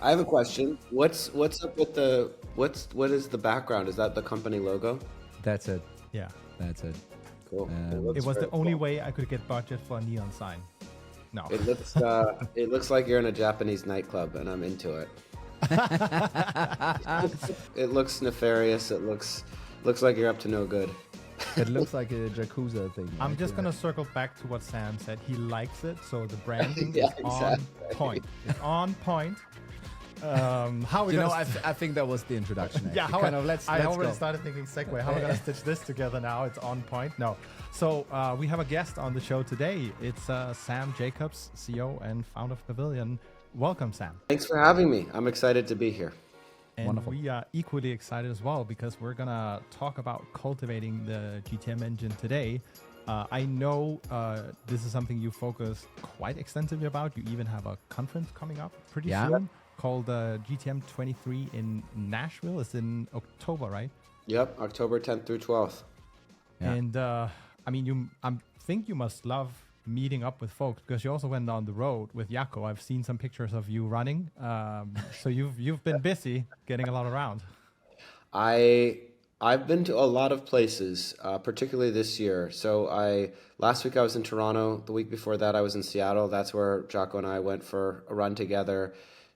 I have a question. What's up with what is the background? Is that the company logo? That's it. Yeah. That's it. Cool. It was very the only cool. way I could get budget for a neon sign. No. It looks like you're in a Japanese nightclub, and I'm into it. It looks nefarious. It looks like you're up to no good. It looks like a Yakuza thing. I'm just going to circle back to what Sam said. He likes it, so the branding Yeah, is exactly. on point. It's on point. How we You know, gonna I think that was the introduction. yeah, actually. Let's I already go. started thinking segue. How are we going to stitch this together now? It's on point. No. So we have a guest on the show today. It's Sam Jacobs, CEO and founder of Pavilion. Welcome, Sam. Thanks for having me. I'm excited to be here. And Wonderful. we are equally excited as well because we're going to talk about cultivating the GTM engine today. I know this is something you focus quite extensively about. You even have a conference coming up pretty soon called GTM 23 in Nashville. It's in October, right? Yep, October 10th through 12th. Yeah. And I mean, I think you must love meeting up with folks because you also went on the road with Jaco. I've seen some pictures of you running. So you've been busy getting a lot around. I've been to a lot of places, particularly this year. So last week I was in Toronto. The week before that I was in Seattle. That's where Jocko and I went for a run together.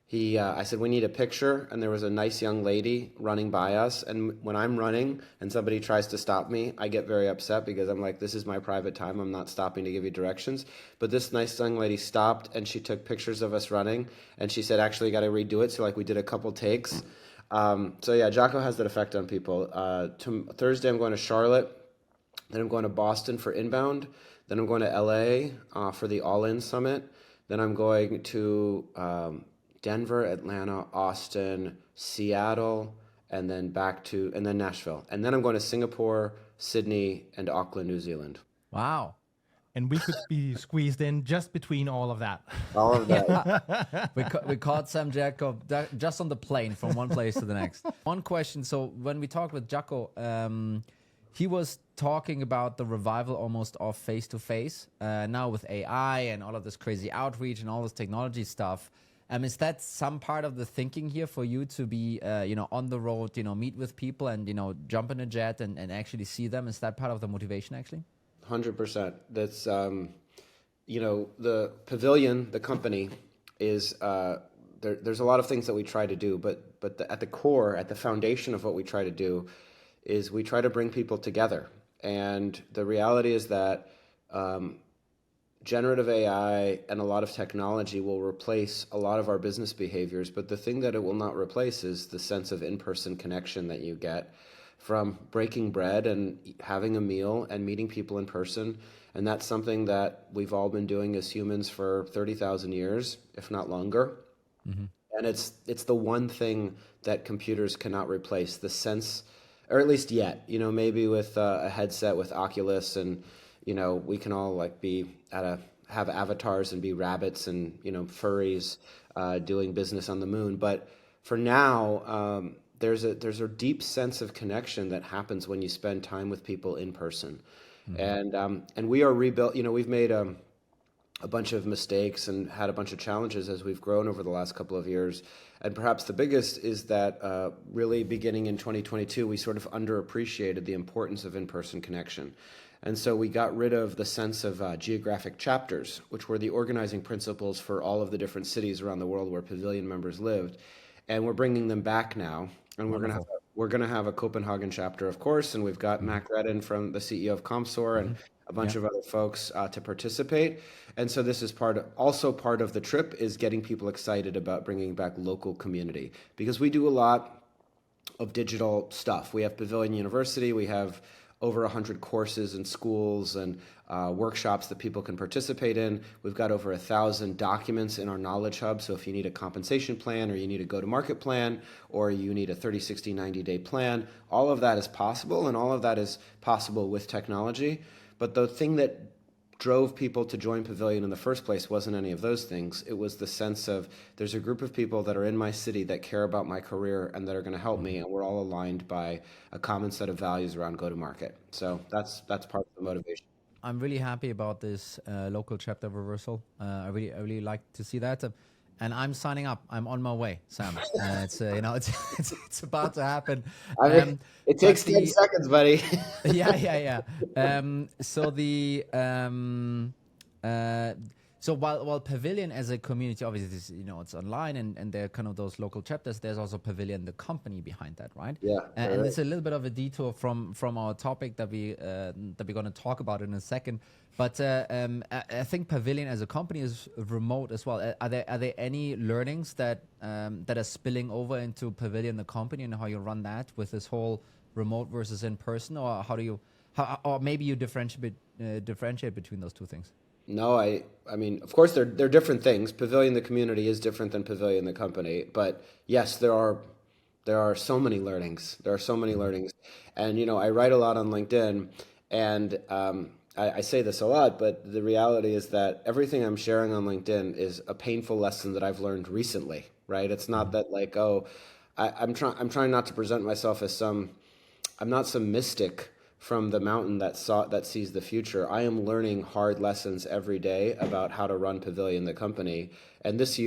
I said, we need a picture, and there was a nice young lady running by us. And when I'm running and somebody tries to stop me, I get very upset because I'm like, this is my private time. I'm not stopping to give you directions. But this nice young lady stopped, and she took pictures of us running, and she said, actually, you got to redo it. So like we did a couple takes. So yeah, Jocko has that effect on people. Thursday, I'm going to Charlotte. Then I'm going to Boston for inbound. Then I'm going to LA for the All In Summit. Then I'm going to Denver, Atlanta, Austin, Seattle, and then and then Nashville. And then I'm going to Singapore, Sydney, and Auckland, New Zealand. Wow. And we could be squeezed in just between all of that. All of that. We caught Sam Jacob just on the plane from one place to the next. One question. So when we talked with Jaco, he was talking about the revival almost of face-to-face. Now with AI and all of this crazy outreach and all this technology stuff. Is that some part of the thinking here for you to be, on the road, meet with people and, jump in a jet and actually see them? Is that part of the motivation actually? 100%. That's, the Pavilion, the company, is there's a lot of things that we try to do, but at the core, at the foundation of what we try to do, is we try to bring people together. And the reality is that generative AI and a lot of technology will replace a lot of our business behaviors, but the thing that it will not replace is the sense of in-person connection that you get from breaking bread and having a meal and meeting people in person. And that's something that we've all been doing as humans for 30,000 years, if not longer. Mm-hmm. And it's the one thing that computers cannot replace, the sense, or at least yet, maybe with a headset with Oculus and, we can all like have avatars and be rabbits and, furries doing business on the moon. But for now, there's a deep sense of connection that happens when you spend time with people in person. Mm-hmm. And we are rebuilt, we've made a bunch of mistakes and had a bunch of challenges as we've grown over the last couple of years. And perhaps the biggest is that really beginning in 2022, we sort of underappreciated the importance of in-person connection. And so we got rid of the sense of geographic chapters, which were the organizing principles for all of the different cities around the world where Pavilion members lived. And we're bringing them back now. And we're gonna have a Copenhagen chapter, of course, and we've got Mac Redden from the CEO of Comsor and a bunch of other folks to participate. And so this is also part of the trip is getting people excited about bringing back local community, because we do a lot of digital stuff. We have Pavilion University, we have over 100 courses and schools and workshops that people can participate in. We've got over 1,000 documents in our Knowledge Hub. So if you need a compensation plan or you need a go-to-market plan or you need a 30, 60, 90-day plan, all of that is possible, and all of that is possible with technology. But the thing that drove people to join Pavilion in the first place wasn't any of those things. It was the sense of there's a group of people that are in my city that care about my career and that are going to help me, and we're all aligned by a common set of values around go-to-market. So that's part of the motivation. I'm really happy about this local chapter reversal. I really like to see that. And I'm signing up. I'm on my way, Sam. It's it's about to happen. I mean, it But takes 10 seconds, buddy. yeah. So the uh, so while Pavilion as a community, obviously, it's online and there are kind of those local chapters. There's also Pavilion, the company behind that, right? Yeah, And right. it's a little bit of a detour from our topic that we're going to talk about in a second. But I think Pavilion as a company is remote as well. Are there any learnings that are spilling over into Pavilion, the company, and how you run that with this whole remote versus in person, or how do you, or maybe you differentiate between those two things? No, I mean, of course, they're different things. Pavilion, the community, is different than Pavilion, the company. But yes, there are so many learnings. There are so many learnings, and I write a lot on LinkedIn, and I say this a lot, but the reality is that everything I'm sharing on LinkedIn is a painful lesson that I've learned recently. Right? It's not that like, oh, I'm trying not to present myself as I'm not some mystic from the mountain that sees the future. I am learning hard lessons every day about how to run Pavilion, the company. And this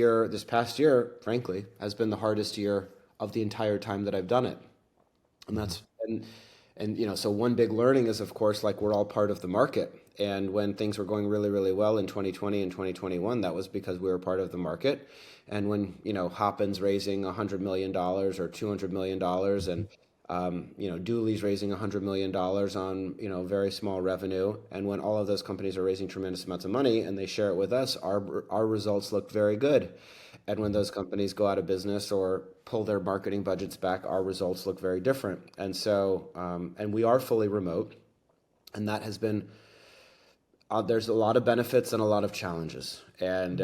past year, frankly, has been the hardest year of the entire time that I've done it. And that's and so one big learning is, of course, like, we're all part of the market. And when things were going really, really well in 2020 and 2021, that was because we were part of the market. And when Hopin's raising $100 million or $200 million, and Dooley's raising $100 million on very small revenue, and when all of those companies are raising tremendous amounts of money and they share it with us, our results look very good. And when those companies go out of business or pull their marketing budgets back, our results look very different. And so, and we are fully remote, and that has been there's a lot of benefits and a lot of challenges, and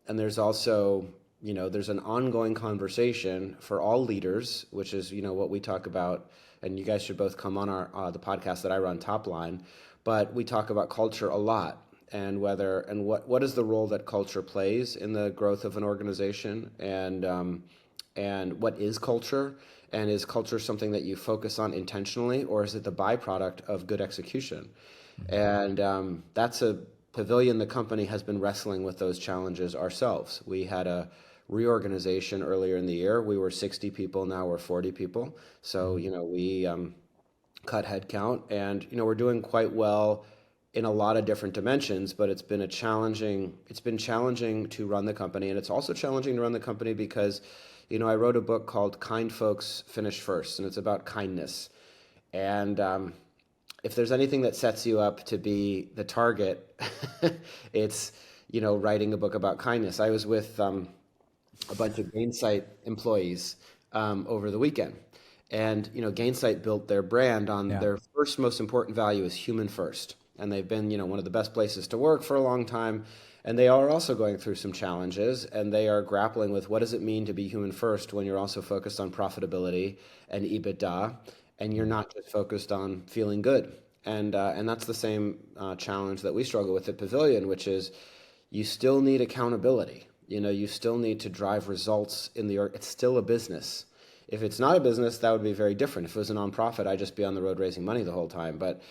there's also there's an ongoing conversation for all leaders, which is what we talk about, and you guys should both come on our the podcast that I run, Top Line, but we talk about culture a lot, and what is the role that culture plays in the growth of an organization, and what is culture, and is culture something that you focus on intentionally, or is it the byproduct of good execution? And that's a Pavilion, the company, has been wrestling with those challenges ourselves. We had a reorganization earlier in the year. We were 60 people, now we're 40 people. So, we cut headcount, and, we're doing quite well in a lot of different dimensions, but it's been challenging to run the company. And it's also challenging to run the company because, I wrote a book called Kind Folks Finish First, and it's about kindness. And if there's anything that sets you up to be the target, it's, writing a book about kindness. I was with a bunch of Gainsight employees over the weekend. And, Gainsight built their brand on their first most important value is human first. And they've been, one of the best places to work for a long time. And they are also going through some challenges, and they are grappling with what does it mean to be human first when you're also focused on profitability and EBITDA, and you're not just focused on feeling good. And that's the same challenge that we struggle with at Pavilion, which is you still need accountability. You still need to drive results in it's still a business. If it's not a business, that would be very different. If it was a nonprofit, I'd just be on the road raising money the whole time. But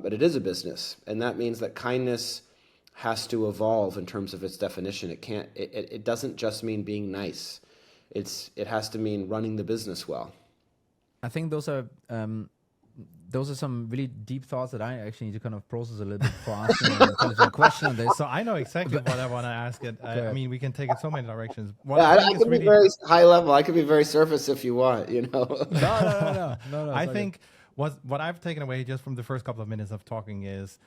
it is a business, and that means that kindness has to evolve in terms of its definition. It doesn't just mean being nice. It has to mean running the business well. I think those are some really deep thoughts that I actually need to kind of process a little bit before asking kind of a question on this. So I know exactly what I want to ask it. I mean, we can take it so many directions. I can be very high level. I can be very surface if you want, No. I think what I've taken away just from the first couple of minutes of talking is,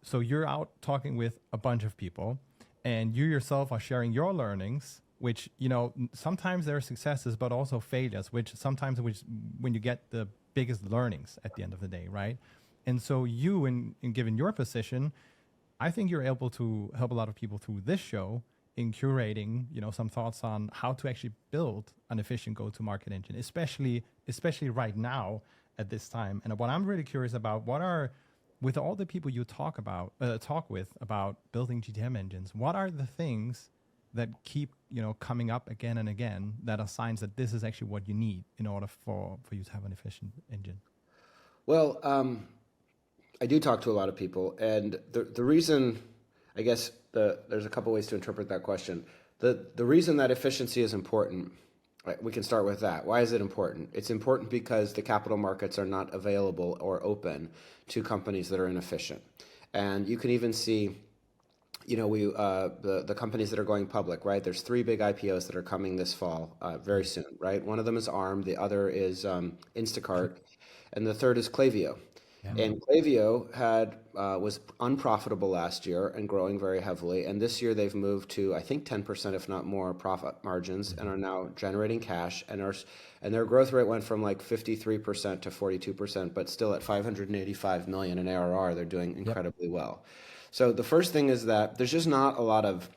so you're out talking with a bunch of people, and you yourself are sharing your learnings, which, sometimes there are successes, but also failures, which when you get the biggest learnings at the end of the day, right? And so you, in given your position, I think you're able to help a lot of people through this show in curating, some thoughts on how to actually build an efficient go-to-market engine, especially right now at this time. And what I'm really curious about, with all the people you talk with about building GTM engines, what are the things that keep coming up again and again that are signs that this is actually what you need in order for you to have an efficient engine? Well, I do talk to a lot of people, and the reason, I guess, there's a couple ways to interpret that question. The reason that efficiency is important, right, we can start with that. Why is it important? It's important because the capital markets are not available or open to companies that are inefficient. And you can even see, the companies that are going public, right? There's 3 big IPOs that are coming this fall, very soon, right? One of them is Arm, the other is Instacart, and the third is Klaviyo. And Klaviyo was unprofitable last year and growing very heavily. And this year they've moved to, I think, 10%, if not more, profit margins, and are now generating cash. And their growth rate went from like 53% to 42%, but still at 585 million in ARR, they're doing incredibly well. So the first thing is that there's just not a lot of,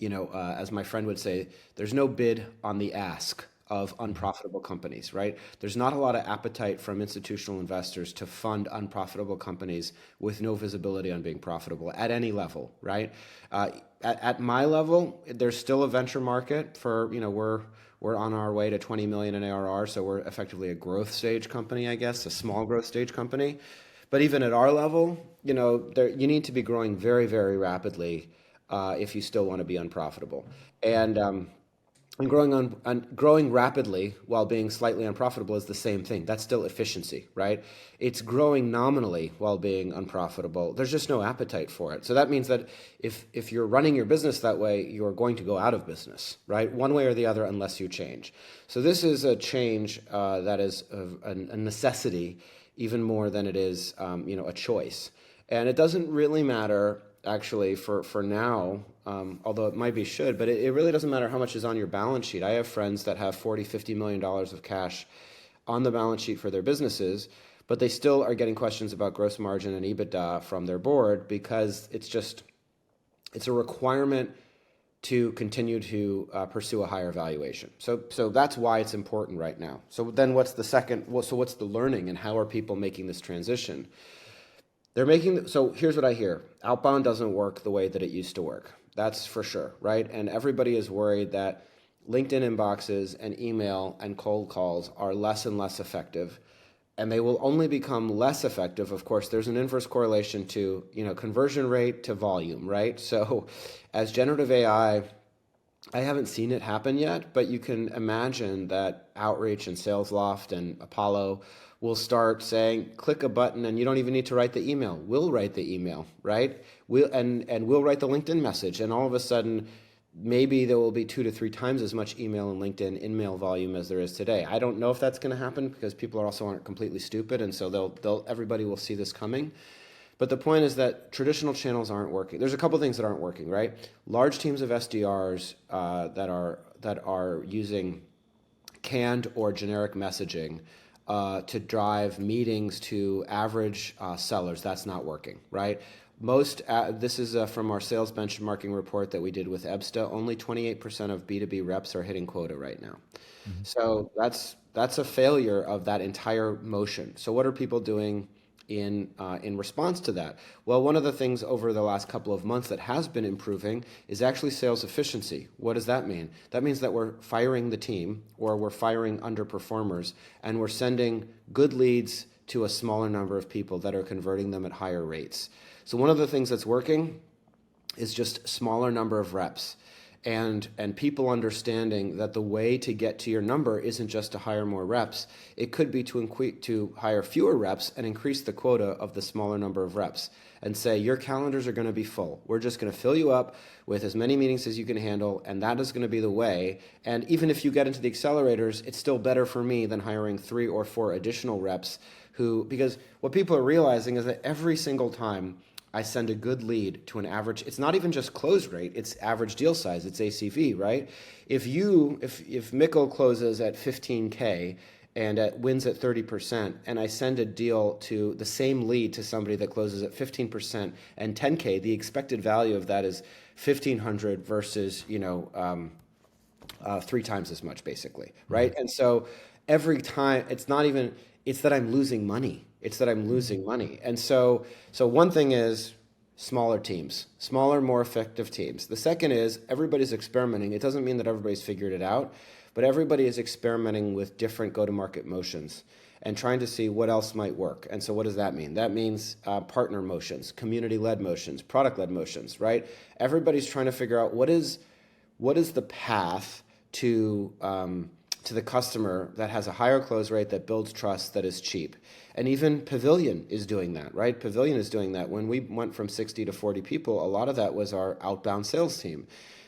as my friend would say, there's no bid on the ask of unprofitable companies, right? There's not a lot of appetite from institutional investors to fund unprofitable companies with no visibility on being profitable at any level, right? At my level, there's still a venture market for, we're on our way to 20 million in ARR, so we're effectively a growth stage company, I guess, a small growth stage company. But even at our level, you need to be growing very, very rapidly if you still want to be unprofitable. And growing rapidly while being slightly unprofitable is the same thing. That's still efficiency, right? It's growing nominally while being unprofitable. There's just no appetite for it. So that means that if you're running your business that way, you're going to go out of business, right? One way or the other, unless you change. So this is a change that is a necessity, even more than it is, a choice. And it doesn't really matter, actually, for now, although it might be should, but it really doesn't matter how much is on your balance sheet. I have friends that have $40-50 million of cash on the balance sheet for their businesses, but they still are getting questions about gross margin and EBITDA from their board because it's a requirement to continue to pursue a higher valuation. So that's why it's important right now. So then what's the learning, and how are people making this transition? So here's what I hear. Outbound doesn't work the way that it used to work. That's for sure, right? And everybody is worried that LinkedIn inboxes and email and cold calls are less and less effective, and they will only become less effective. Of course, there's an inverse correlation to, conversion rate to volume, right? So as generative AI, I haven't seen it happen yet, but you can imagine that Outreach and SalesLoft and Apollo will start saying, click a button and you don't even need to write the email. We'll write the email, right? We'll write the LinkedIn message. And all of a sudden, maybe there will be 2 to 3 times as much email and LinkedIn in-mail volume as there is today. I don't know if that's going to happen because people aren't completely stupid, and so everybody will see this coming. But the point is that traditional channels aren't working. There's a couple things that aren't working, right? Large teams of SDRs that are using canned or generic messaging to drive meetings to average sellers, that's not working, right? This is from our sales benchmarking report that we did with EBSTA. Only 28% of B2B reps are hitting quota right now. Mm-hmm. So that's a failure of that entire motion. So what are people doing in response to that? Well, one of the things over the last couple of months that has been improving is actually sales efficiency. What does that mean? That means that we're firing the team, or we're firing underperformers, and we're sending good leads to a smaller number of people that are converting them at higher rates. So one of the things that's working is just smaller number of reps. And people understanding that the way to get to your number isn't just to hire more reps. It could be to hire fewer reps and increase the quota of the smaller number of reps, and say your calendars are going to be full. We're just going to fill you up with as many meetings as you can handle, and that is going to be the way. And even if you get into the accelerators, it's still better for me than hiring 3 or 4 additional reps because what people are realizing is that every single time I send a good lead to an average, it's not even just close rate, it's average deal size, it's ACV, right? If Mikkel closes at 15K and wins at 30%, and I send a deal to the same lead to somebody that closes at 15% and 10K, the expected value of that is 1,500 versus 3 times as much, basically, right? Mm-hmm. And so every time, it's that I'm losing money. And so one thing is smaller teams, smaller, more effective teams. The second is everybody's experimenting. It doesn't mean that everybody's figured it out, but everybody is experimenting with different go-to-market motions and trying to see what else might work. And so what does that mean? That means partner motions, community-led motions, product-led motions, right? Everybody's trying to figure out what is what is the path to the customer that has a higher close rate, that builds trust, that is cheap. And even Pavilion is doing that, right? Pavilion is doing that. When we went from 60 to 40 people, a lot of that was our outbound sales team,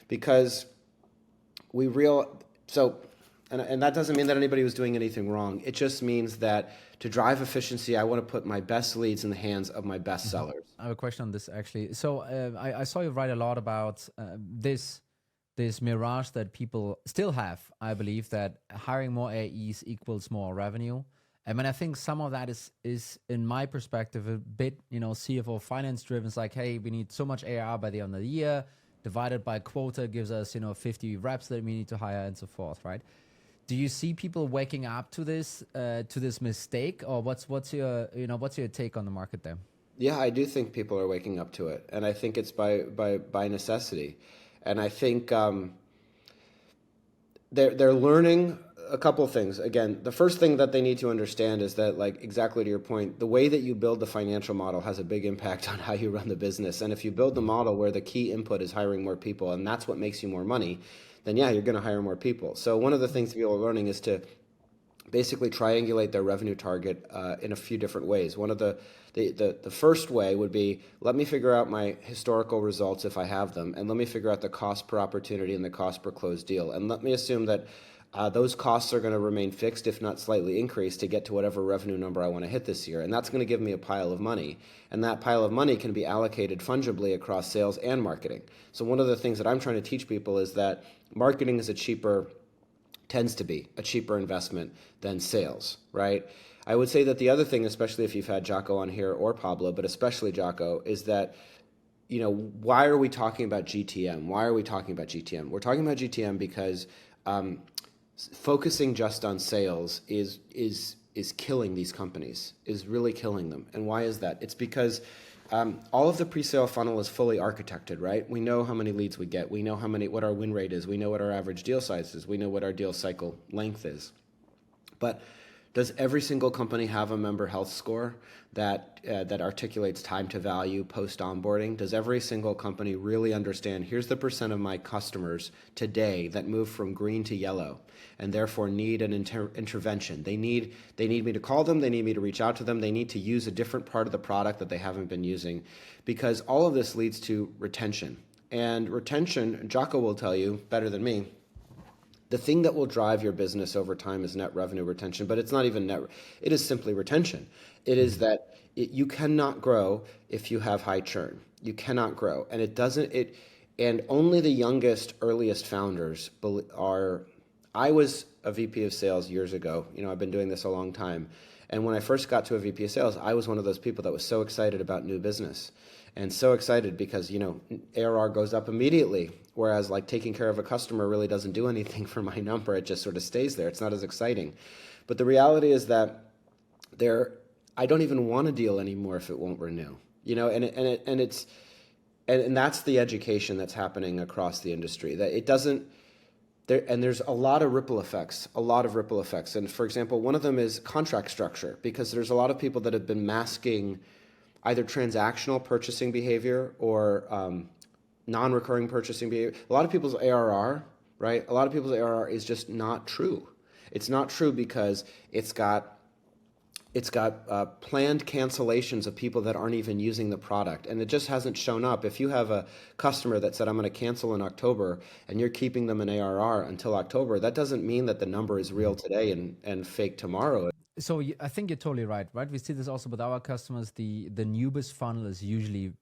because and that doesn't mean that anybody was doing anything wrong. It just means that to drive efficiency, I want to put my best leads in the hands of my best sellers. I have a question on this actually. So I saw you write a lot about this mirage that people still have, I believe, that hiring more AEs equals more revenue. I mean, I think some of that is in my perspective, a bit, CFO finance driven. It's like, hey, we need so much ARR by the end of the year, divided by quota gives us, 50 reps that we need to hire and so forth, right? Do you see people waking up to this mistake, or what's your take on the market there? Yeah, I do think people are waking up to it, and I think it's by necessity. And I think they're learning a couple of things. Again, the first thing that they need to understand is that, like, exactly to your point, the way that you build the financial model has a big impact on how you run the business. And if you build the model where the key input is hiring more people, and that's what makes you more money, then yeah, you're going to hire more people. So one of the things people are learning is to basically triangulate their revenue target in a few different ways. One of the first way would be, let me figure out my historical results if I have them, and let me figure out the cost per opportunity and the cost per closed deal. And let me assume that those costs are going to remain fixed, if not slightly increased, to get to whatever revenue number I want to hit this year. And that's going to give me a pile of money. And that pile of money can be allocated fungibly across sales and marketing. So one of the things that I'm trying to teach people is that marketing tends to be a cheaper investment than sales, right? I would say that the other thing, especially if you've had Jocko on here, or Pablo, but especially Jocko, is that, why are we talking about GTM? Why are we talking about GTM? We're talking about GTM because focusing just on sales is killing these companies, is really killing them. And why is that? It's because all of the pre-sale funnel is fully architected, right? We know how many leads we get. We know what our win rate is. We know what our average deal size is. We know what our deal cycle length is. But does every single company have a member health score that articulates time to value post onboarding? Does every single company really understand, here's the percent of my customers today that move from green to yellow and therefore need an intervention? They need me to call them. They need me to reach out to them. They need to use a different part of the product that they haven't been using, because all of this leads to retention. And retention, Jocko will tell you better than me, the thing that will drive your business over time is net revenue retention, but it's not even it is simply retention. It is that you cannot grow if you have high churn. You cannot grow. And and only the youngest, earliest founders I was a VP of sales years ago. I've been doing this a long time. And when I first got to a VP of sales, I was one of those people that was so excited about new business, and so excited because, ARR goes up immediately. Whereas like taking care of a customer really doesn't do anything for my number. It just sort of stays there. It's not as exciting. But the reality is that I don't even want to deal anymore if it won't renew. And that's the education that's happening across the industry. That it doesn't. And there's a lot of ripple effects. And for example, one of them is contract structure, because there's a lot of people that have been masking either transactional purchasing behavior or non-recurring purchasing behavior. A lot of people's ARR, right? A lot of people's ARR is just not true. It's not true because it's got planned cancellations of people that aren't even using the product, and it just hasn't shown up. If you have a customer that said, I'm going to cancel in October, and you're keeping them in ARR until October, that doesn't mean that the number is real today and fake tomorrow. So I think you're totally right? We see this also with our customers. The newbest funnel is usually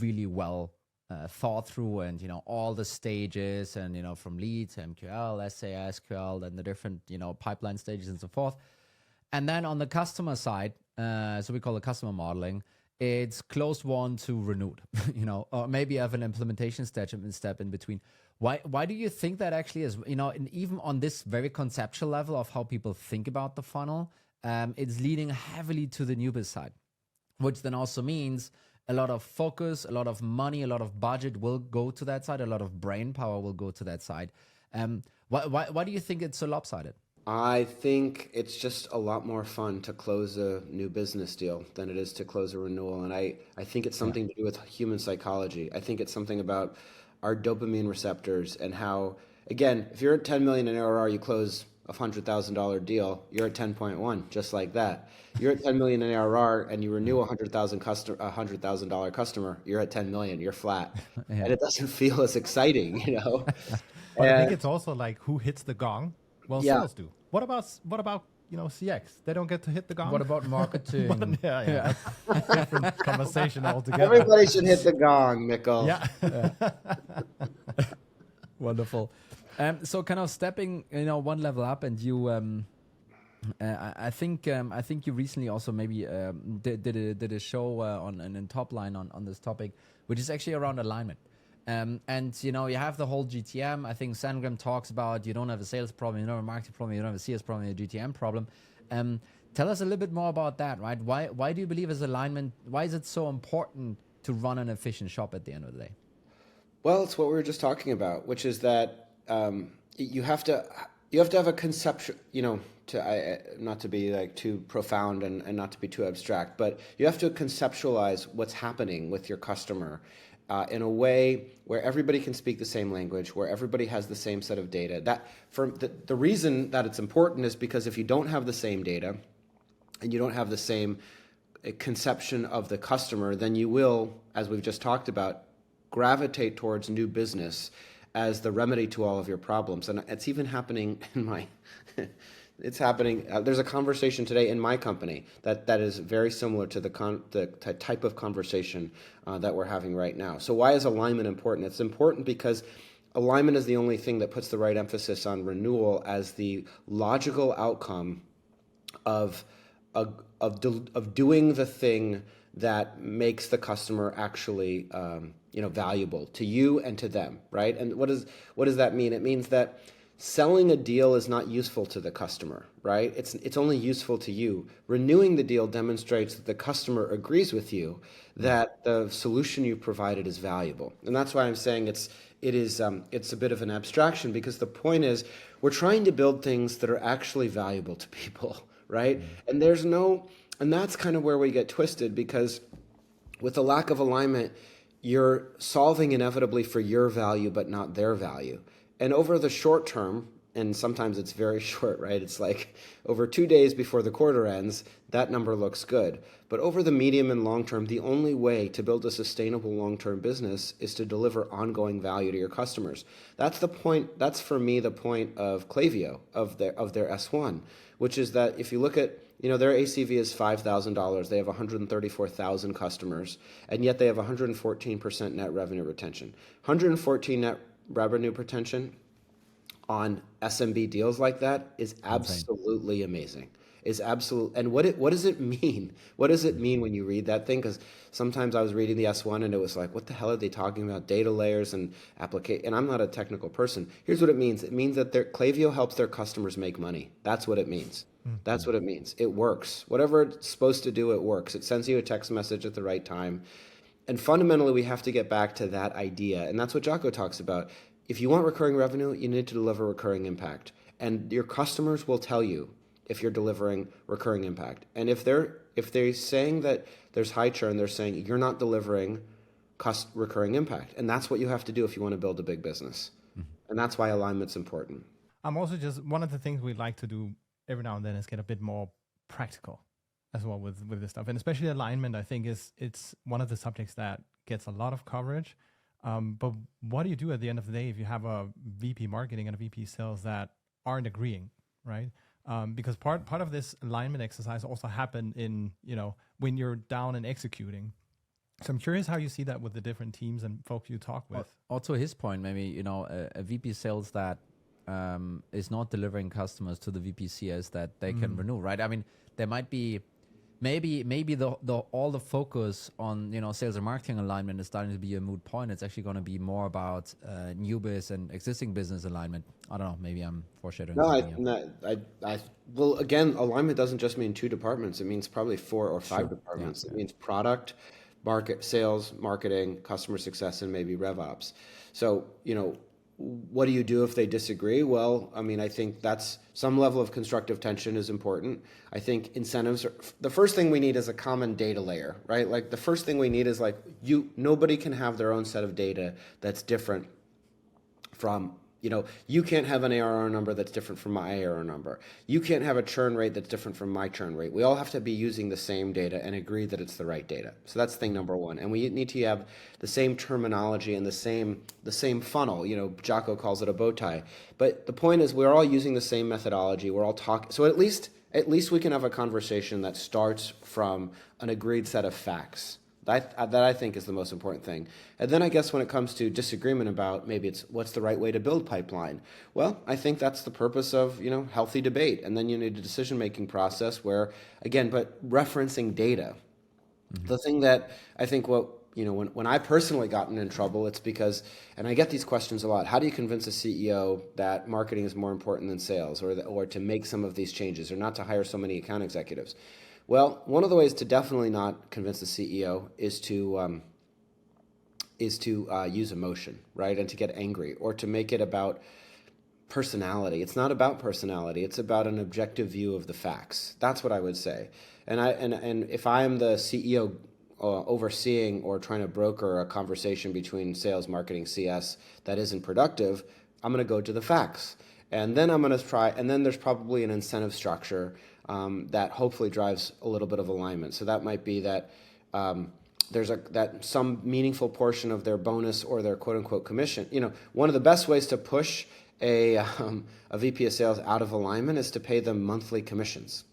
really well thought through, and all the stages, and from lead to MQL, SA, SQL, and the different pipeline stages and so forth. And then on the customer side, so we call it customer modeling, it's closed won to renewed, or maybe you have an implementation step in between. Why do you think that actually is? And even on this very conceptual level of how people think about the funnel, it's leading heavily to the newbie side, which then also means a lot of focus, a lot of money, a lot of budget will go to that side, a lot of brain power will go to that side. Why do you think it's so lopsided? I think it's just a lot more fun to close a new business deal than it is to close a renewal. And I think it's something to do with human psychology. I think it's something about our dopamine receptors, and how, again, if you're at 10 million in ARR, you close a $100,000 deal, you're at 10.1, just like that. You're at 10 million in ARR and you renew a $100,000 customer, you're at 10 million, you're flat. Yeah. And it doesn't feel as exciting, you know? But I think it's also like who hits the gong? Well, Yeah. sales do. What about CX? They don't get to hit the gong. What about marketing? Yeah. That's a different conversation altogether. Everybody should hit the gong, Mikkel. Yeah. Wonderful. So kind of stepping, one level up, and you, I think you recently also maybe did a show on Top Line on this topic, which is actually around alignment. And you have the whole GTM. I think Sandgram talks about you don't have a sales problem, you don't have a marketing problem, you don't have a CS problem, you have a GTM problem. Tell us a little bit more about that, right? Why do you believe as alignment? Why is it so important to run an efficient shop at the end of the day? Well, it's what we were just talking about, which is that you have to have a conception, not to be like too profound and not to be too abstract, but you have to conceptualize what's happening with your customer in a way where everybody can speak the same language, where everybody has the same set of data. That for the reason that it's important is because if you don't have the same data and you don't have the same conception of the customer, then you will, as we've just talked about, gravitate towards new business as the remedy to all of your problems. And it's even happening in it's happening. There's a conversation today in my company that is very similar to the type of conversation that we're having right now. So why is alignment important? It's important because alignment is the only thing that puts the right emphasis on renewal as the logical outcome of doing the thing that makes the customer actually valuable to you and to them, right? And what does that mean? It means that selling a deal is not useful to the customer, right? It's only useful to you. Renewing the deal demonstrates that the customer agrees with you that the solution you provided is valuable. And that's why I'm saying it's a bit of an abstraction, because the point is we're trying to build things that are actually valuable to people, right? And and that's kind of where we get twisted, because with the lack of alignment, you're solving inevitably for your value, but not their value. And over the short term, and sometimes it's very short, right? It's like over 2 days before the quarter ends, that number looks good. But over the medium and long term, the only way to build a sustainable long-term business is to deliver ongoing value to your customers. That's the point. That's for me the point of Klaviyo, of their S1, which is that if you look at their ACV is $5,000. They have 134,000 customers, and yet they have 114% net revenue retention. 114 net revenue retention on SMB deals like that is absolutely amazing. And what does it mean? What does it mean when you read that thing? Because sometimes I was reading the S1 and it was like, what the hell are they talking about? Data layers and application. And I'm not a technical person. Here's what it means. It means that Klaviyo helps their customers make money. That's what it means. That's what it means. It works. Whatever it's supposed to do, it works. It sends you a text message at the right time. And fundamentally, we have to get back to that idea. And that's what Jocko talks about. If you want recurring revenue, you need to deliver recurring impact. And your customers will tell you if you're delivering recurring impact. And if they're saying that there's high churn, they're saying you're not delivering recurring impact. And that's what you have to do if you want to build a big business. And that's why alignment's important. I'm also just, one of the things we like to do every now and then is get a bit more practical as well with this stuff. And especially alignment, I think it's one of the subjects that gets a lot of coverage. But what do you do at the end of the day if you have a VP marketing and a VP sales that aren't agreeing, right? Because part of this alignment exercise also happen in, when you're down and executing. So I'm curious how you see that with the different teams and folks you talk with. Also his point, maybe, a VP sales that is not delivering customers to the VP CS that they can renew, right? I mean, there might be maybe the all the focus on sales and marketing alignment is starting to be a moot point. It's actually going to be more about new biz and existing business alignment. I don't know. Maybe I'm foreshadowing. Well, again, alignment doesn't just mean 2 departments. It means probably 4 or 5 departments. It means product, sales, marketing, customer success, and maybe RevOps. So what do you do if they disagree? Well, I mean, I think that's some level of constructive tension is important. I think incentives are the first thing we need is a common data layer, right? Like the first thing we need is like nobody can have their own set of data that's different from, you can't have an ARR number that's different from my ARR number. You can't have a churn rate that's different from my churn rate. We all have to be using the same data and agree that it's the right data. So that's thing number one. And we need to have the same terminology and the same funnel. Jocko calls it a bow tie. But the point is we're all using the same methodology. We're all talking. So at least we can have a conversation that starts from an agreed set of facts. That I think is the most important thing. And then I guess when it comes to disagreement about maybe it's what's the right way to build pipeline, well, I think that's the purpose of, healthy debate. And then you need a decision-making process where, again, but referencing data. The thing that I think when I personally gotten in trouble, it's because, and I get these questions a lot, how do you convince a CEO that marketing is more important than sales or to make some of these changes or not to hire so many account executives? Well, one of the ways to definitely not convince the CEO is to use emotion, right, and to get angry or to make it about personality. It's not about personality. It's about an objective view of the facts. That's what I would say. And if I am the CEO overseeing or trying to broker a conversation between sales, marketing, CS that isn't productive, I'm going to go to the facts. And then I'm going to try, and then there's probably an incentive structure that hopefully drives a little bit of alignment. So that might be that there's that some meaningful portion of their bonus or their quote unquote commission. One of the best ways to push a VP of sales out of alignment is to pay them monthly commissions.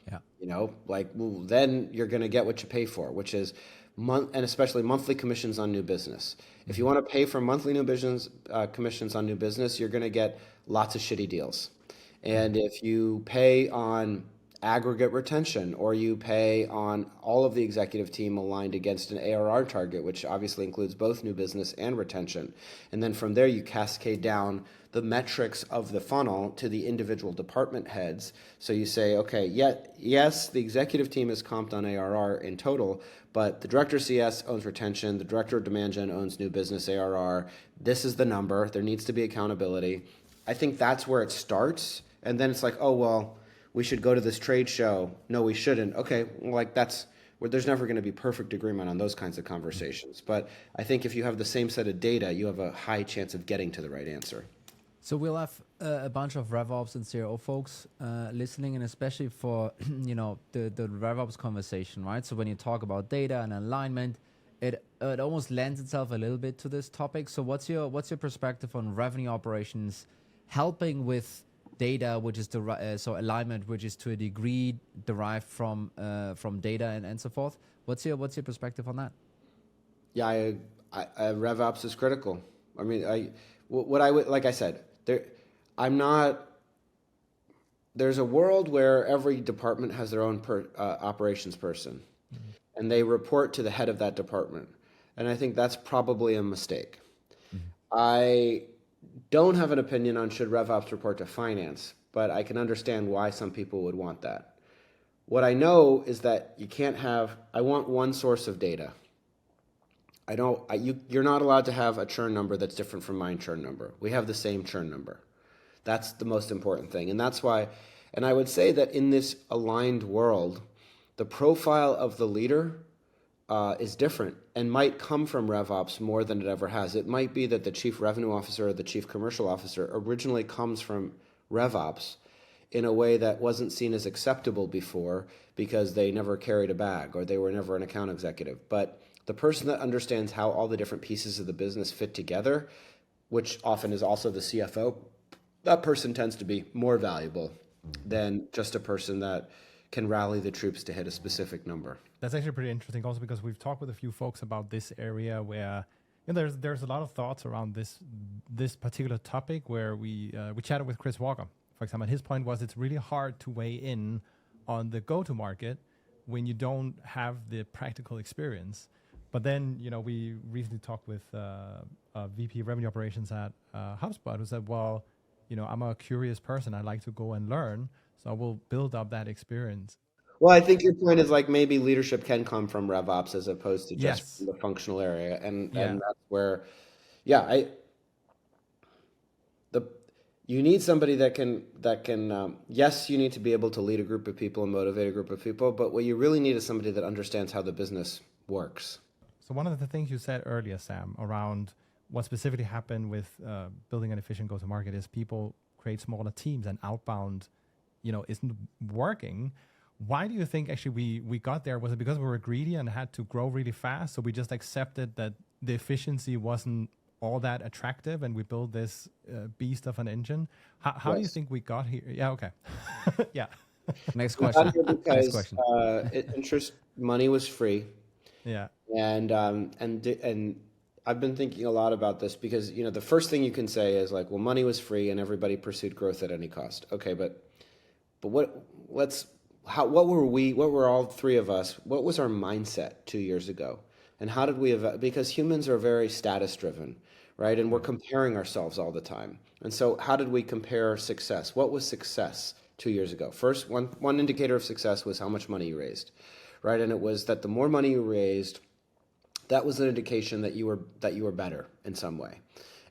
Yeah. Then you're going to get what you pay for, which is and especially monthly commissions on new business. If you want to pay for monthly new business commissions on new business, you're going to get lots of shitty deals. And if you pay on aggregate retention or you pay on all of the executive team aligned against an ARR target, which obviously includes both new business and retention, and then from there you cascade down the metrics of the funnel to the individual department heads. So you say, okay, yes, the executive team is comped on ARR in total, but the director of CS owns retention, the director of demand gen owns new business ARR. This is the number. There needs to be accountability. I think that's where it starts. And then it's like, oh, well, we should go to this trade show. No, we shouldn't. Okay, that's where there's never going to be perfect agreement on those kinds of conversations. But I think if you have the same set of data, you have a high chance of getting to the right answer. So we'll have a bunch of RevOps and CRO folks listening, and especially for the RevOps conversation, right? So when you talk about data and alignment, it almost lends itself a little bit to this topic. So what's your perspective on revenue operations helping with data, which is so alignment, which is to a degree derived from data and so forth? What's your perspective on that? Yeah, RevOps is critical. I mean, what I would, like I said, there's a world where every department has their own operations person, and they report to the head of that department. And I think that's probably a mistake. I don't have an opinion on should RevOps report to finance, but I can understand why some people would want that. What I know is that I want one source of data. You're not allowed to have a churn number that's different from my churn number. We have the same churn number. That's the most important thing. And that's why, and I would say that in this aligned world, the profile of the leader is different and might come from RevOps more than it ever has. It might be that the chief revenue officer or the chief commercial officer originally comes from RevOps in a way that wasn't seen as acceptable before because they never carried a bag or they were never an account executive. But the person that understands how all the different pieces of the business fit together, which often is also the CFO, that person tends to be more valuable than just a person that can rally the troops to hit a specific number. That's actually pretty interesting also because we've talked with a few folks about this area where there's a lot of thoughts around this particular topic where we chatted with Chris Walker, for example. And his point was it's really hard to weigh in on the go-to-market when you don't have the practical experience. But then, we recently talked with a VP of Revenue Operations at HubSpot who said, well, I'm a curious person. I like to go and learn. So I will build up that experience. Well, I think your point is like maybe leadership can come from RevOps as opposed to just Yes. from the functional area. And Yeah. that's where, yeah, you need somebody that can yes, you need to be able to lead a group of people and motivate a group of people, but what you really need is somebody that understands how the business works. So one of the things you said earlier, Sam, around what specifically happened with building an efficient go-to-market is people create smaller teams and outbound, isn't working. Why do you think actually we got there? Was it because we were greedy and had to grow really fast? So we just accepted that the efficiency wasn't all that attractive and we built this beast of an engine? How do you think we got here? Yeah, okay. Yeah. Next question. Because Next question. interest money was free. Yeah. And I've been thinking a lot about this because, the first thing you can say is like, well, money was free and everybody pursued growth at any cost. Okay, but what were all three of us, what was our mindset 2 years ago? And how did because humans are very status driven, right? And we're comparing ourselves all the time. And so how did we compare success? What was success 2 years ago? First, one indicator of success was how much money you raised, right? And it was that the more money you raised, that was an indication that you were better in some way.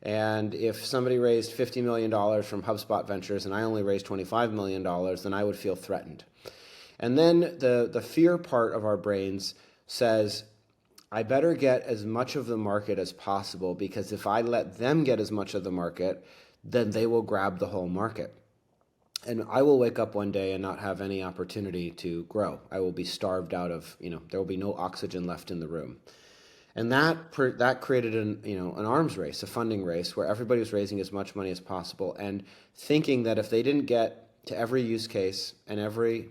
And if somebody raised $50 million from HubSpot Ventures and I only raised $25 million, then I would feel threatened. And then the fear part of our brains says, I better get as much of the market as possible, because if I let them get as much of the market, then they will grab the whole market. And I will wake up one day and not have any opportunity to grow. I will be starved out of, there will be no oxygen left in the room. And that created an arms race, a funding race, where everybody was raising as much money as possible and thinking that if they didn't get to every use case and every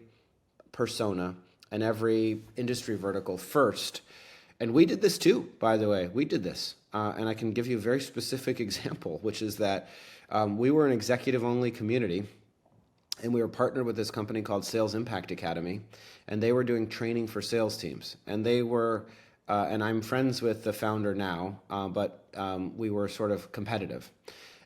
persona and every industry vertical first, and we did this too, by the way, we did this. And I can give you a very specific example, which is that we were an executive-only community, and we were partnered with this company called Sales Impact Academy, and they were doing training for sales teams. And they were... and I'm friends with the founder now, but we were sort of competitive.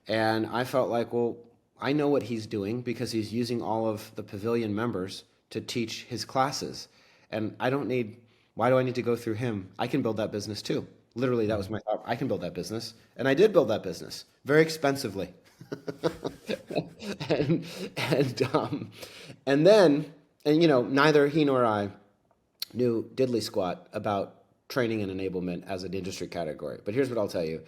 And I felt like, well, I know what he's doing because he's using all of the Pavilion members to teach his classes. And why do I need to go through him? I can build that business too. Literally, that was my thought. I can build that business. And I did build that business very expensively. and then neither he nor I knew diddly squat about training and enablement as an industry category. But here's what I'll tell you.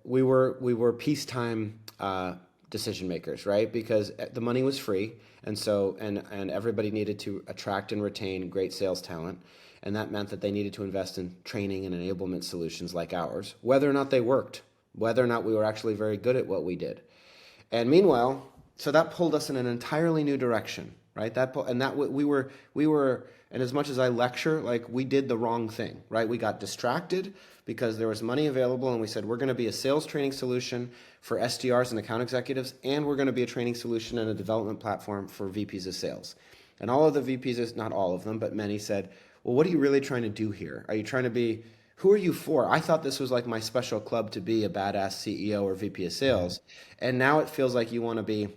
We were peacetime decision makers, right? Because the money was free. And so, and everybody needed to attract and retain great sales talent. And that meant that they needed to invest in training and enablement solutions like ours, whether or not they worked, whether or not we were actually very good at what we did. And meanwhile, so that pulled us in an entirely new direction, right? And as much as I lecture, we did the wrong thing, right? We got distracted because there was money available, and we said, we're going to be a sales training solution for SDRs and account executives, and we're going to be a training solution and a development platform for VPs of sales. And all of the VPs, not all of them, but many said, well, what are you really trying to do here? Are you trying to be, who are you for? I thought this was like my special club to be a badass CEO or VP of sales. And now it feels like you want to be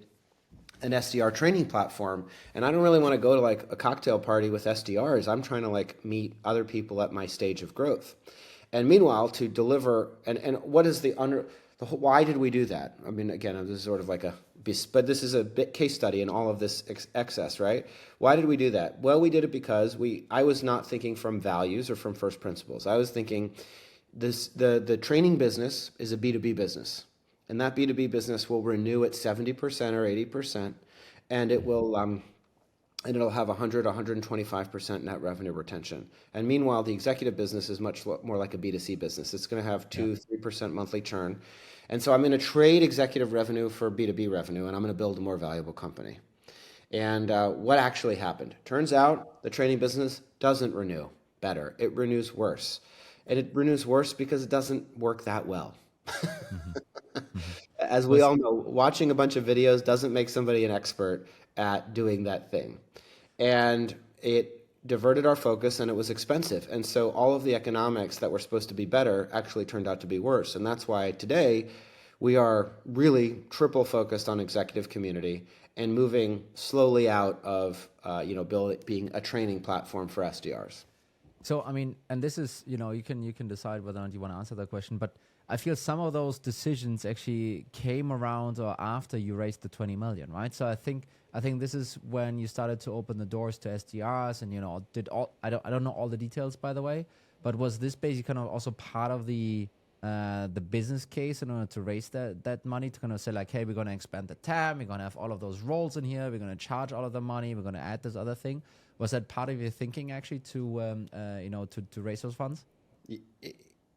an SDR training platform. And I don't really want to go to a cocktail party with SDRs. I'm trying to meet other people at my stage of growth. And meanwhile, to deliver, and what is why did we do that? I mean, again, this is sort of but this is a bit case study in all of this excess, right? Why did we do that? Well, we did it because I was not thinking from values or from first principles. I was thinking the training business is a B2B business. And that B2B business will renew at 70% or 80%, and it'll have 100, 125% net revenue retention. And meanwhile, the executive business is much more like a B2C business. It's going to have 2-3% monthly churn. And so I'm going to trade executive revenue for B2B revenue, and I'm going to build a more valuable company. And what actually happened? Turns out the training business doesn't renew better. It renews worse. And it renews worse because it doesn't work that well. As we all know, watching a bunch of videos doesn't make somebody an expert at doing that thing. And it diverted our focus, and it was expensive. And so all of the economics that were supposed to be better actually turned out to be worse. And that's why today we are really triple focused on executive community and moving slowly out of being a training platform for SDRs. So I mean, and this is, you can decide whether or not you want to answer that question, but I feel some of those decisions actually came around or after you raised the 20 million, right? So I think this is when you started to open the doors to SDRs, and did all, I don't know all the details, by the way, but was this basically kind of also part of the business case in order to raise that money, to kind of say like, hey, we're going to expand the TAM, we're going to have all of those roles in here, we're going to charge all of the money, we're going to add this other thing? Was that part of your thinking actually to to raise those funds?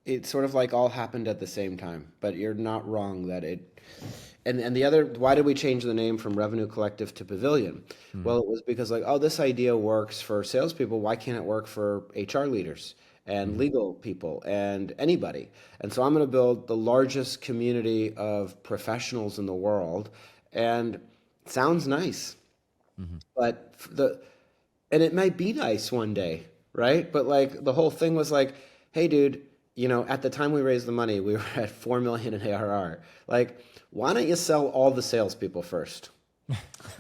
It sort of like all happened at the same time, but you're not wrong that it. And the other, why did we change the name from Revenue Collective to Pavilion? Well, it was because like, oh, this idea works for salespeople. Why can't it work for HR leaders and legal people and anybody? And so I'm going to build the largest community of professionals in the world, and it sounds nice, but and it might be nice one day, right? But like the whole thing was like, hey, dude, at the time we raised the money, we were at 4 million in ARR. Like, why don't you sell all the salespeople first?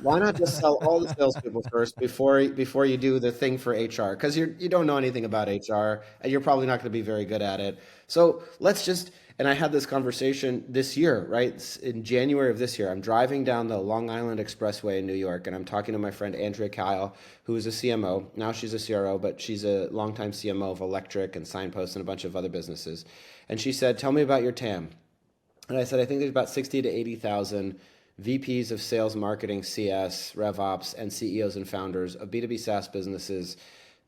Why not just sell all the salespeople first before you do the thing for HR? Because you don't know anything about HR, and you're probably not going to be very good at it. So let's just. And I had this conversation this year, right? In January of this year, I'm driving down the Long Island Expressway in New York, and I'm talking to my friend Andrea Kyle, who is a CMO. Now she's a CRO, but she's a longtime CMO of Electric and Signpost and a bunch of other businesses. And she said, "Tell me about your TAM." And I said, "I think there's about 60 to 80,000 VPs of sales, marketing, CS, RevOps, and CEOs and founders of B2B SaaS businesses,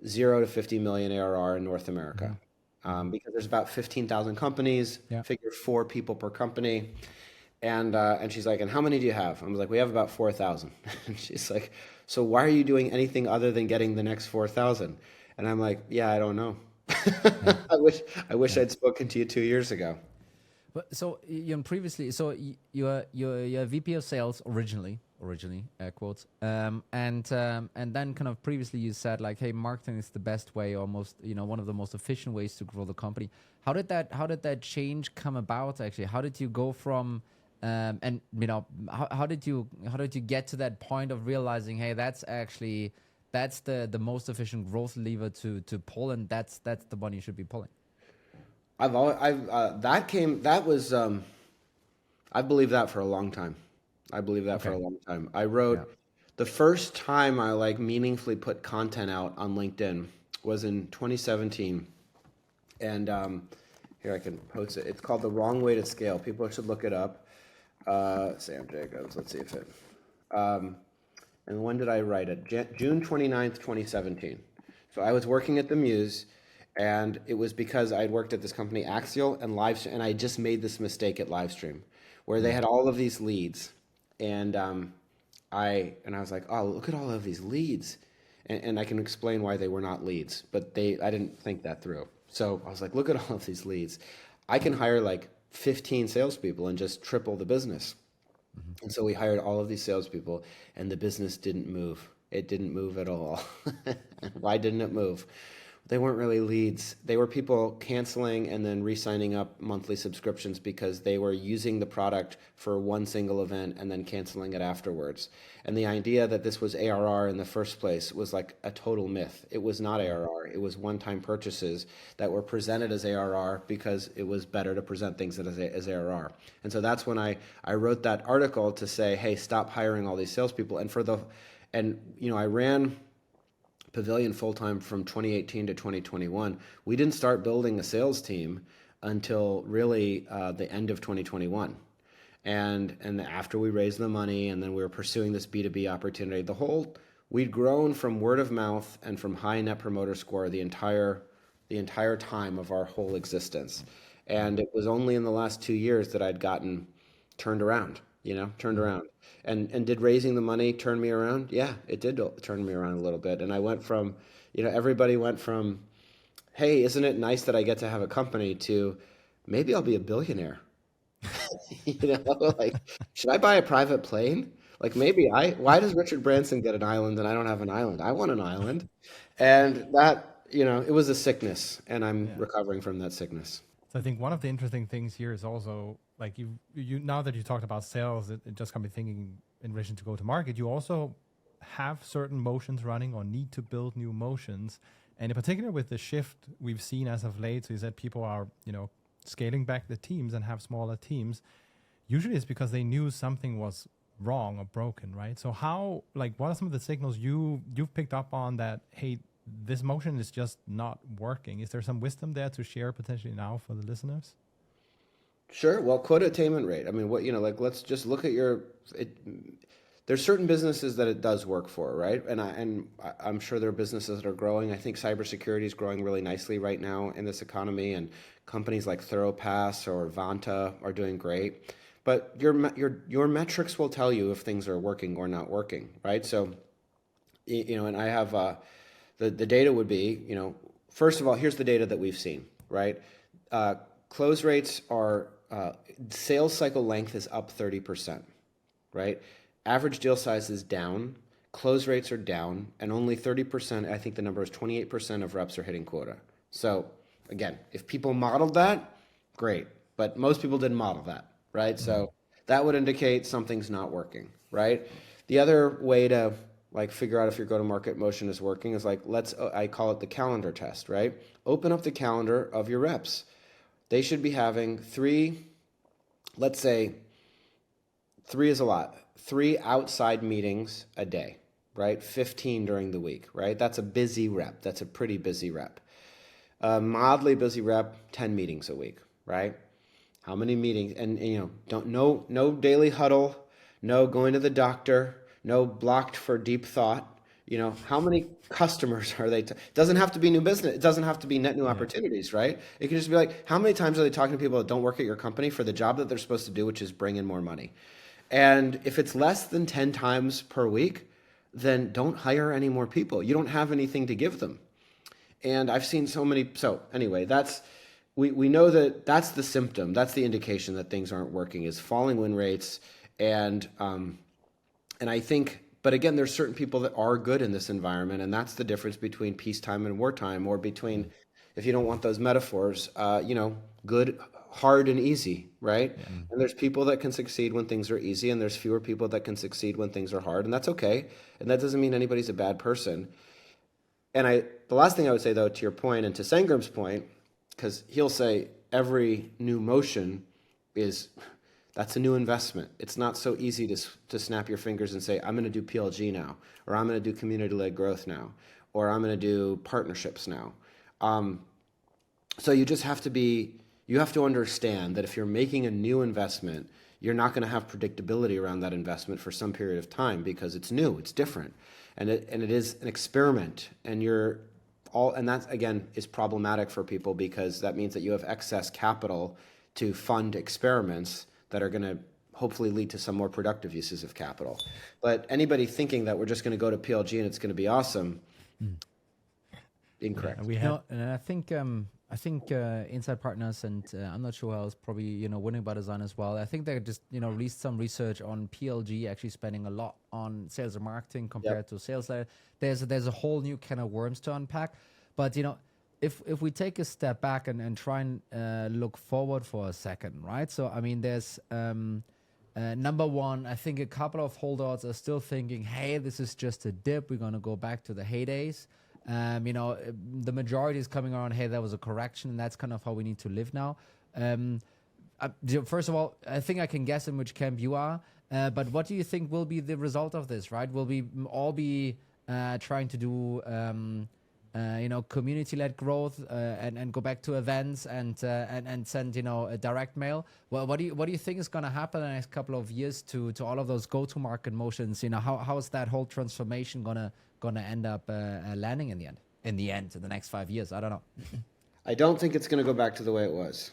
0 to 50 million ARR in North America." Because there's about 15,000 companies, Yeah. figure 4 people per company. And she's like, "And how many do you have?" I was like, "We have about 4,000. And she's like, "So why are you doing anything other than getting the next 4,000? And I'm like, "Yeah, I don't know." I wish I'd spoken to you 2 years ago. But so previously, so you're VP of sales originally, quotes, and then kind of previously you said like, hey, marketing is the best way, or most, one of the most efficient ways to grow the company. How did that change come about actually? How did you go from and how did you get to that point of realizing, hey, that's the most efficient growth lever to pull, and that's the one you should be pulling? I've believed that for a long time. I believe that for a Okay. long time. I Yeah. wrote the first time I like meaningfully put content out on LinkedIn was in 2017, and here I can post it. It's called "The Wrong Way to Scale." People should look it up. Sam Jacobs. Let's see if it. And when did I write it? June 29th, 2017. So I was working at the Muse, and it was because I'd worked at this company Axial and Livestream, and I just made this mistake at Livestream, where they had all of these leads, and I was like, oh, look at all of these leads, and I can explain why they were not leads, but I didn't think that through. So I was like, look at all of these leads. I can hire like 15 salespeople and just triple the business. And so we hired all of these salespeople, and the business didn't move. It didn't move at all. Why didn't it move? They weren't really leads. They were people canceling and then re-signing up monthly subscriptions because they were using the product for one single event and then canceling it afterwards. And the idea that this was ARR in the first place was like a total myth. It was not ARR. It was one-time purchases that were presented as ARR because it was better to present things as ARR. And so that's when I wrote that article to say, hey, stop hiring all these salespeople. I ran Pavilion full-time from 2018 to 2021. We didn't start building a sales team until really the end of 2021. And after we raised the money, and then we were pursuing this B2B opportunity, we'd grown from word of mouth and from high net promoter score the entire time of our whole existence. And it was only in the last 2 years that I'd gotten turned around. And did raising the money turn me around? Yeah, it did turn me around a little bit. And I went from, everybody went from, hey, isn't it nice that I get to have a company, to maybe I'll be a billionaire. Like, should I buy a private plane? Like why does Richard Branson get an island and I don't have an island? I want an island. And that, it was a sickness, and I'm recovering from that sickness. So I think one of the interesting things here is also like you now that you talked about sales, it just got me thinking in relation to go to market. You also have certain motions running or need to build new motions And in particular with the shift we've seen as of late, so you said people are, scaling back the teams and have smaller teams. Usually it's because they knew something was wrong or broken, right? So what are some of the signals you've picked up on that, hey, this motion is just not working? Is there some wisdom there to share potentially now for the listeners? Sure. Well, quota attainment rate. I mean, let's just look at there's certain businesses that it does work for, right? And I'm sure there are businesses that are growing. I think cybersecurity is growing really nicely right now in this economy, and companies like ThoroPass or Vanta are doing great. But your metrics will tell you if things are working or not working, right? So, and I have the data would be, first of all, here's the data that we've seen, right? Close rates are, sales cycle length is up 30%, right? Average deal size is down, close rates are down, and only 30%, I think the number is 28% of reps are hitting quota. So again, if people modeled that, great. But most people didn't model that, right? Mm-hmm. So that would indicate something's not working, right? The other way to figure out if your go-to-market motion is working is I call it the calendar test, right? Open up the calendar of your reps. They should be having let's say 3 is a lot, 3 outside meetings a day, right? 15 during the week, right? That's a busy rep. That's a pretty busy rep. A mildly busy rep, 10 meetings a week, right? How many meetings? And no daily huddle, no going to the doctor, no blocked for deep thought. How many customers are they? It doesn't have to be new business. It doesn't have to be net new opportunities, right? It can just be like, how many times are they talking to people that don't work at your company for the job that they're supposed to do, which is bring in more money? And if it's less than 10 times per week, then don't hire any more people. You don't have anything to give them. And I've seen so many. So anyway, we know that's the symptom. That's the indication that things aren't working, is falling win rates. And I think, but again, there's certain people that are good in this environment, and that's the difference between peacetime and wartime, or between, if you don't want those metaphors, good, hard, and easy, right? Yeah. And there's people that can succeed when things are easy, and there's fewer people that can succeed when things are hard, and that's okay. And that doesn't mean anybody's a bad person. And the last thing I would say, though, to your point and to Sangram's point, because he'll say every new motion that's a new investment. It's not so easy to snap your fingers and say, I'm going to do PLG now, or I'm going to do community-led growth now, or I'm going to do partnerships now. So you just have to understand that if you're making a new investment, you're not going to have predictability around that investment for some period of time, because it's new, it's different, and it is an experiment, and that again is problematic for people, because that means that you have excess capital to fund experiments that are going to hopefully lead to some more productive uses of capital. But anybody thinking that we're just going to go to PLG and it's going to be awesome, incorrect. Yeah, and I think Inside Partners, and I'm not sure how else, probably Winning by Design as well. I think they just released some research on PLG actually spending a lot on sales and marketing compared to sales. There's a whole new can of worms to unpack. But if we take a step back and try and look forward for a second, right? So I mean, there's number one, I think a couple of holdouts are still thinking, hey, this is just a dip. We're gonna go back to the heydays. The majority is coming around, hey, that was a correction, and that's kind of how we need to live now. First of all, I think I can guess in which camp you are, but what do you think will be the result of this, right? Will we all be trying to do community-led growth and go back to events and send a direct mail? Well, what do you think is going to happen in the next couple of years to all of those go-to-market motions? How is that whole transformation gonna end up landing in the end? In the next 5 years, I don't know. I don't think it's going to go back to the way it was,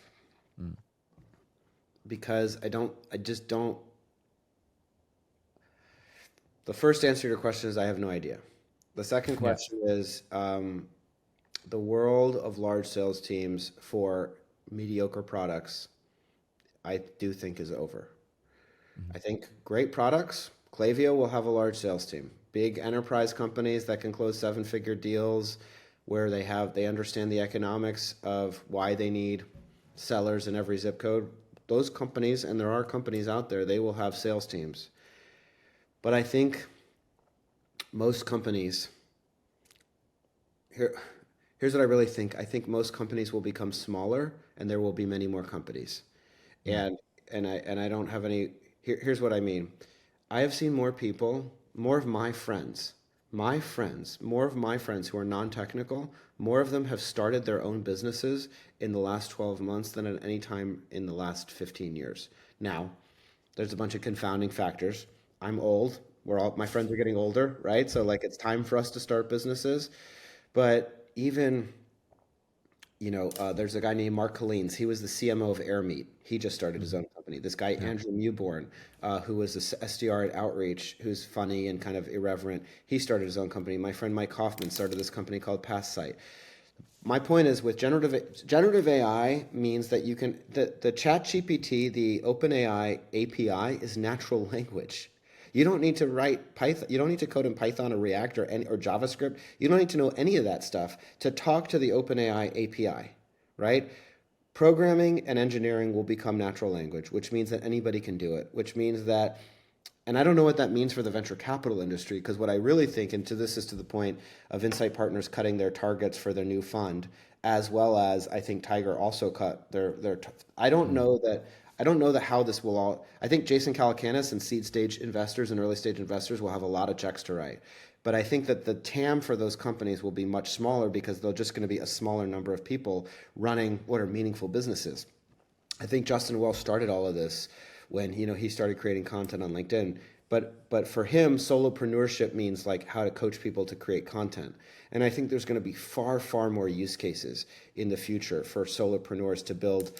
because I just don't. The first answer to your question is I have no idea. The second question is the world of large sales teams for mediocre products, I do think is over. I think great products, Klaviyo will have a large sales team. Big enterprise companies that can close 7-figure deals, where they understand the economics of why they need sellers in every zip code. Those companies, and there are companies out there, they will have sales teams. But I think most companies here, here's what I really think. I think most companies will become smaller, and there will be many more companies. And I don't have any. Here's what I mean. I have seen more people, more of my friends, more of my friends who are non-technical. More of them have started their own businesses in the last 12 months than at any time in the last 15 years. Now, there's a bunch of confounding factors. I'm old. My friends are getting older, right? So like it's time for us to start businesses. But even, there's a guy named Mark Collins. He was the CMO of Air Meat. He just started his own company. This guy, Andrew Mewborn, who was the SDR at Outreach, who's funny and kind of irreverent. He started his own company. My friend Mike Hoffman started this company called PassSite. My point is with generative AI means that you can, the ChatGPT, the OpenAI API is natural language. You don't need to write Python. You don't need to code in Python or React or JavaScript. You don't need to know any of that stuff to talk to the OpenAI API, right? Programming and engineering will become natural language, which means that anybody can do it, which means that, and I don't know what that means for the venture capital industry, because what I really think, and this is to the point of Insight Partners cutting their targets for their new fund, as well as I think Tiger also cut their. I don't know that how this will all. I think Jason Calacanis and seed stage investors and early stage investors will have a lot of checks to write. But I think that the TAM for those companies will be much smaller because they're just going to be a smaller number of people running what are meaningful businesses. I think Justin Welsh started all of this when he started creating content on LinkedIn. But for him, solopreneurship means like how to coach people to create content. And I think there's going to be far, far more use cases in the future for solopreneurs to build.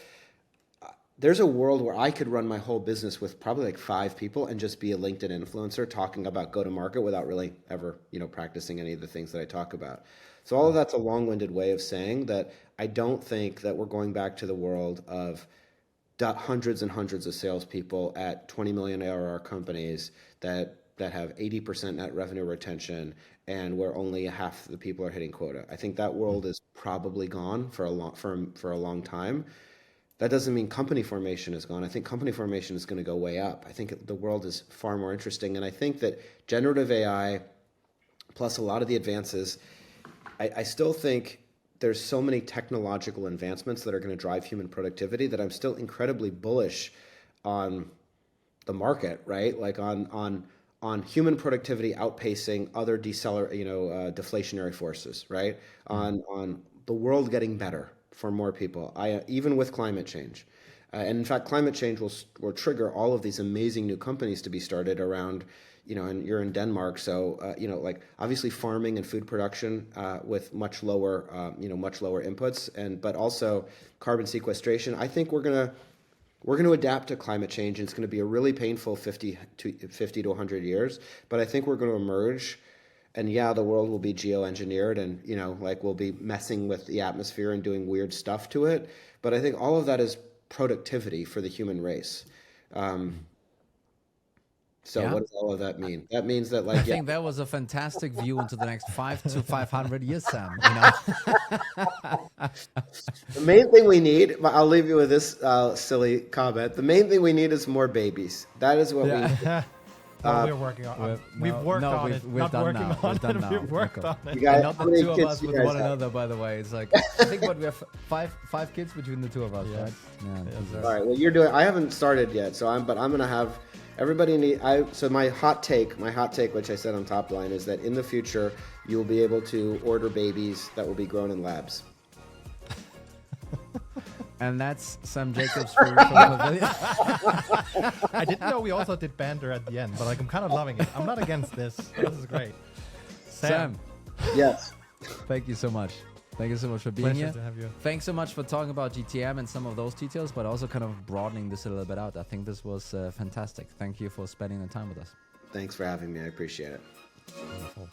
There's a world where I could run my whole business with probably like 5 people and just be a LinkedIn influencer talking about go-to-market without really ever, practicing any of the things that I talk about. So all of that's a long-winded way of saying that I don't think that we're going back to the world of hundreds and hundreds of salespeople at 20 million ARR companies that have 80% net revenue retention and where only half the people are hitting quota. I think that world is probably gone for a long time. That doesn't mean company formation is gone. I think company formation is going to go way up. I think the world is far more interesting. And I think that generative AI, plus a lot of the advances, I still think there's so many technological advancements that are going to drive human productivity that I'm still incredibly bullish on the market, right? Like on human productivity outpacing other deflationary forces, right? On the world getting better for more people, even with climate change. And in fact, climate change will trigger all of these amazing new companies to be started around, and you're in Denmark. So, like obviously farming and food production with much lower inputs, but also carbon sequestration. I think we're going to adapt to climate change, and it's going to be a really painful 50 to 100 years. But I think we're going to emerge. And yeah, the world will be geoengineered and, we'll be messing with the atmosphere and doing weird stuff to it. But I think all of that is productivity for the human race. So what does all of that mean? That means that I think that was a fantastic view into the next 5 to 500 years, Sam. The main thing we need, I'll leave you with this silly comment. The main thing we need is more babies. That is what we need. We're working on it. We've worked on it. We've done now. We've worked on it. Guys, not the two of us with one another, by the way. It's like, I think we have five kids between the two of us, right? Yeah. Yes, all right. Well, I haven't started yet, but I'm going to have everybody so my hot take, which I said on Top Line, is that in the future, you will be able to order babies that will be grown in labs. And that's Sam Jacobs from Pavilion. I didn't know we also did banter at the end, but I'm kind of loving it. I'm not against this. This is great. Sam. Yes. Thank you so much. Thank you so much for being here. To have you. Thanks so much for talking about GTM and some of those details, but also kind of broadening this a little bit out. I think this was fantastic. Thank you for spending the time with us. Thanks for having me. I appreciate it. Wonderful.